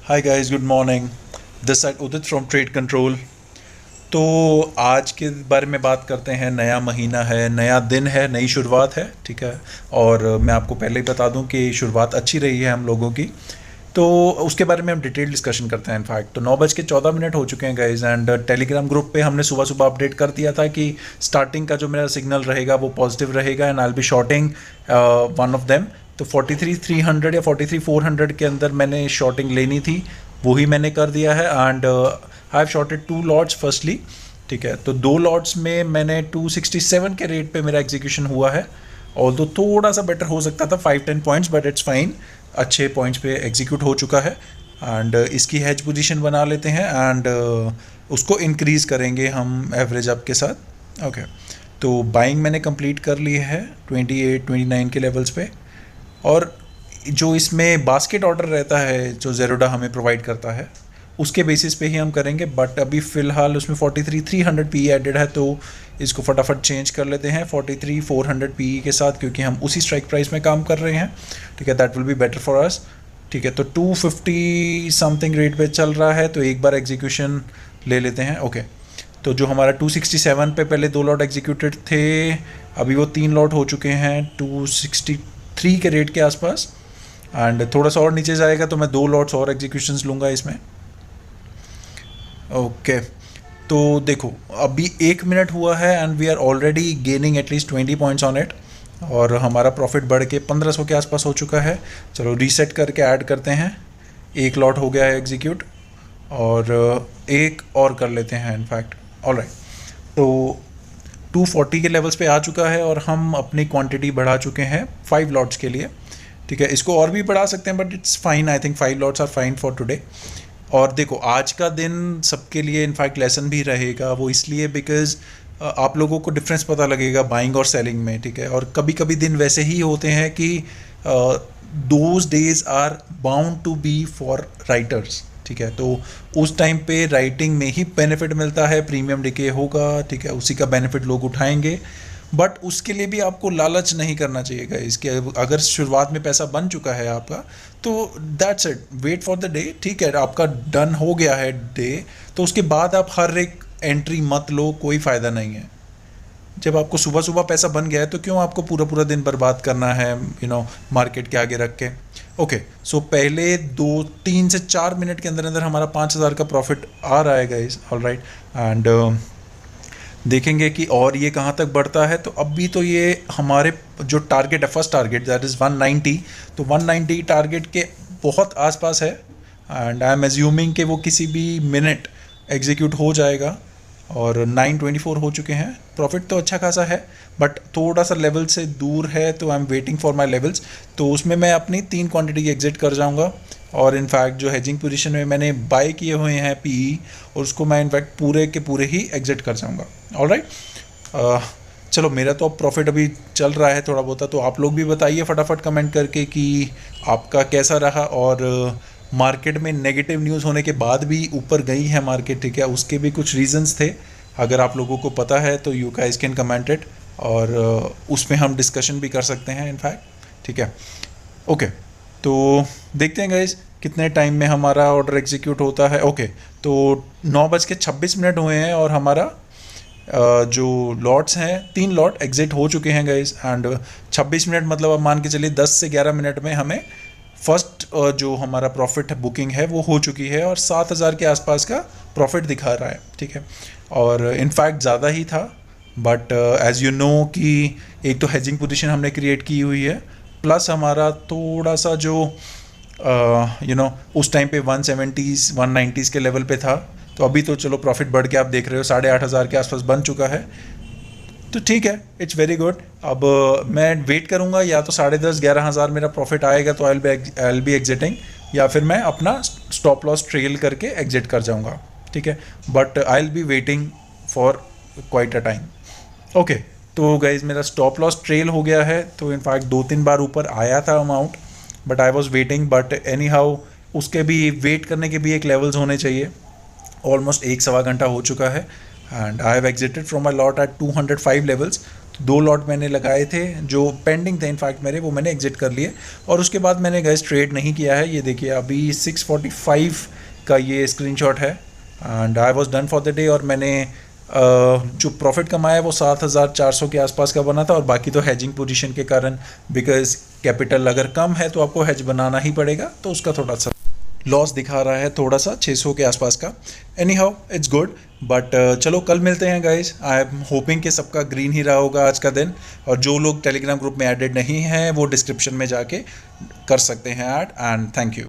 Hi guys, good morning. This side Udit from trade control. तो आज के बारे में बात करते हैं। नया महीना है, नया दिन है, नई शुरुआत है, ठीक है। और मैं आपको पहले ही बता दूं कि शुरुआत अच्छी रही है हम लोगों की। तो उसके बारे में हम डिटेल डिस्कशन करते हैं। इनफैक्ट तो 9:14 हो चुके हैं गाइज, एंड टेलीग्राम ग्रुप पे हमने सुबह सुबह अपडेट कर दिया था कि स्टार्टिंग का जो मेरा सिग्नल रहेगा वो पॉजिटिव रहेगा and I will be shorting one of them. तो 43,300 या 43,400 के अंदर मैंने शॉर्टिंग लेनी थी, वही मैंने कर दिया है। And I have shorted 2 lots firstly, ठीक है। तो 2 लॉट्स में मैंने 267 के रेट पे मेरा एग्जीक्यूशन हुआ है। और तो थोड़ा सा बेटर हो सकता था 5-10 पॉइंट्स, बट इट्स फाइन। अच्छे पॉइंट्स पे एग्जीक्यूट हो चुका है। एंड इसकी हेज पोजीशन बना लेते हैं एंड उसको इंक्रीज़ करेंगे हम एवरेज अप के साथ। ओके, तो बाइंग मैंने कंप्लीट कर ली है 28-29 के लेवल्स पे। और जो इसमें बास्केट ऑर्डर रहता है जो ज़ेरोडा हमें प्रोवाइड करता है, उसके बेसिस पे ही हम करेंगे। बट अभी फ़िलहाल उसमें 43,300 पी एडेड है, तो इसको फटाफट चेंज कर लेते हैं 43,400 पी के साथ, क्योंकि हम उसी स्ट्राइक प्राइस में काम कर रहे हैं, ठीक है। That will be better for us, ठीक है। तो 250 समथिंग रेट पे चल रहा है, तो एक बार एग्जीक्यूशन ले लेते हैं। ओके, तो जो हमारा 267 पे पहले 2 लॉट एग्जीक्यूटेड थे, अभी वो 3 लॉट हो चुके हैं 263 के रेट के आसपास। एंड थोड़ा सा और नीचे जाएगा तो मैं 2 लॉट्स और एग्जीक्यूशंस लूँगा इसमें। ओके, तो देखो अभी 1 मिनट हुआ है and we are already gaining at least 20 points on it. और हमारा प्रॉफिट बढ़ के 1500 के आसपास हो चुका है। चलो रीसेट करके ऐड करते हैं। 1 लॉट हो गया है एग्जीक्यूट, और एक और कर लेते हैं इनफैक्ट। ऑलराइट, तो 240 के लेवल्स पे आ चुका है और हम अपनी क्वांटिटी बढ़ा चुके हैं 5 लॉट्स के लिए, ठीक है। इसको और भी बढ़ा सकते हैं but it's fine, I think 5 lots are fine for today. और देखो आज का दिन सबके लिए इनफैक्ट लेसन भी रहेगा, वो इसलिए बिकॉज आप लोगों को डिफरेंस पता लगेगा बाइंग और सेलिंग में, ठीक है। और कभी कभी दिन वैसे ही होते हैं कि those days are bound to be for writers, ठीक है। तो उस टाइम पे राइटिंग में ही बेनिफिट मिलता है, प्रीमियम डिके होगा, ठीक है, उसी का बेनिफिट लोग उठाएंगे। बट उसके लिए भी आपको लालच नहीं करना चाहिएगा इसके। अगर शुरुआत में पैसा बन चुका है आपका तो that's it, wait for the day, ठीक है। आपका डन हो गया है डे, तो उसके बाद आप हर एक एंट्री मत लो, कोई फ़ायदा नहीं है। जब आपको सुबह सुबह पैसा बन गया है तो क्यों आपको पूरा पूरा दिन बर्बाद करना है, मार्केट के आगे रख के। ओके, सो पहले 2-3 से 4 मिनट के अंदर अंदर हमारा 5,000 का प्रॉफिट आ रहा है गाइस। ऑलराइट, एंड देखेंगे कि और ये कहाँ तक बढ़ता है। तो अभी तो ये हमारे जो टारगेट है, फर्स्ट टारगेट दैट इज़ 190, तो 190 टारगेट के बहुत आसपास है। एंड आई एम एज्यूमिंग कि वो किसी भी मिनट एग्जीक्यूट हो जाएगा। और 924 हो चुके हैं। प्रॉफिट तो अच्छा खासा है बट थोड़ा सा लेवल से दूर है, तो I am waiting for my levels. तो उसमें मैं अपनी 3 क्वांटिटी की एग्जिट कर जाऊँगा। और इनफैक्ट जो हेजिंग पोजीशन में मैंने बाय किए हुए हैं पीई, और उसको मैं इनफैक्ट पूरे के पूरे ही एग्जिट कर जाऊँगा। ऑलराइट, चलो मेरा तो अब प्रॉफिट अभी चल रहा है थोड़ा बहुत, तो आप लोग भी बताइए फटाफट कमेंट करके कि आपका कैसा रहा। और मार्केट में नेगेटिव न्यूज़ होने के बाद भी ऊपर गई है मार्केट, ठीक है, उसके भी कुछ रीजंस थे। अगर आप लोगों को पता है तो you guys can comment it, और उसमें हम डिस्कशन भी कर सकते हैं इनफैक्ट, ठीक है। ओके, तो देखते हैं गाइस कितने टाइम में हमारा ऑर्डर एग्जीक्यूट होता है। ओके, तो 9:26 हुए हैं और हमारा जो लॉट्स हैं 3 लॉट एग्जिट हो चुके हैं गाइस। एंड 26 मिनट मतलब अब मान के चलिए 10 से 11 मिनट में हमें फर्स्ट जो हमारा प्रॉफिट बुकिंग है वो हो चुकी है, और 7,000 के आसपास का प्रॉफिट दिखा रहा है, ठीक है। और इनफैक्ट ज़्यादा ही था, बट एज़ यू नो कि एक तो हेजिंग पोजीशन हमने क्रिएट की हुई है, प्लस हमारा थोड़ा सा जो उस टाइम पे 170s 190s के लेवल पे था। तो अभी तो चलो प्रॉफिट बढ़ के आप देख रहे हो 8,500 के आसपास बन चुका है, तो ठीक है, इट्स वेरी गुड। अब मैं वेट करूंगा, या तो 10,500-11,000 मेरा प्रॉफिट आएगा तो आई विल बी एग्जिटिंग, या फिर मैं अपना स्टॉप लॉस ट्रेल करके एग्जिट कर जाऊंगा, ठीक है। But I will be waiting for quite a time. Okay, तो गाइज मेरा स्टॉप लॉस ट्रेल हो गया है। तो इनफैक्ट 2-3 बार ऊपर आया था amount, but I was waiting. But any how उसके भी वेट करने के भी एक लेवल्स होने चाहिए। ऑलमोस्ट 1 सवा घंटा हो चुका है and I have exerted from my lot at 205 levels. 2 lot मैंने लगाए थे जो पेंडिंग थे, इनफैक्ट मेरे, वो मैंने एग्जिट कर लिए। और उसके बाद मैंने गाइस ट्रेड नहीं किया है। ये देखिए अभी 6:45 का ये स्क्रीनशॉट है and I was done for the day. और मैंने जो प्रॉफिट कमाया वो 7,400 के आसपास का बना था, और बाकी तो हैजिंग पोजीशन के कारण, बिकॉज कैपिटल अगर कम है तो आपको हैज बनाना ही पड़ेगा, तो उसका थोड़ा सा लॉस दिखा रहा है, थोड़ा सा 600 के आसपास का। Any how it's good, but चलो कल मिलते हैं गाइज। आई एम होपिंग कि सबका ग्रीन ही रहा होगा आज का दिन। और जो लोग टेलीग्राम ग्रुप में एडेड नहीं हैं वो डिस्क्रिप्शन में जाके कर सकते हैं ऐड। And thank you.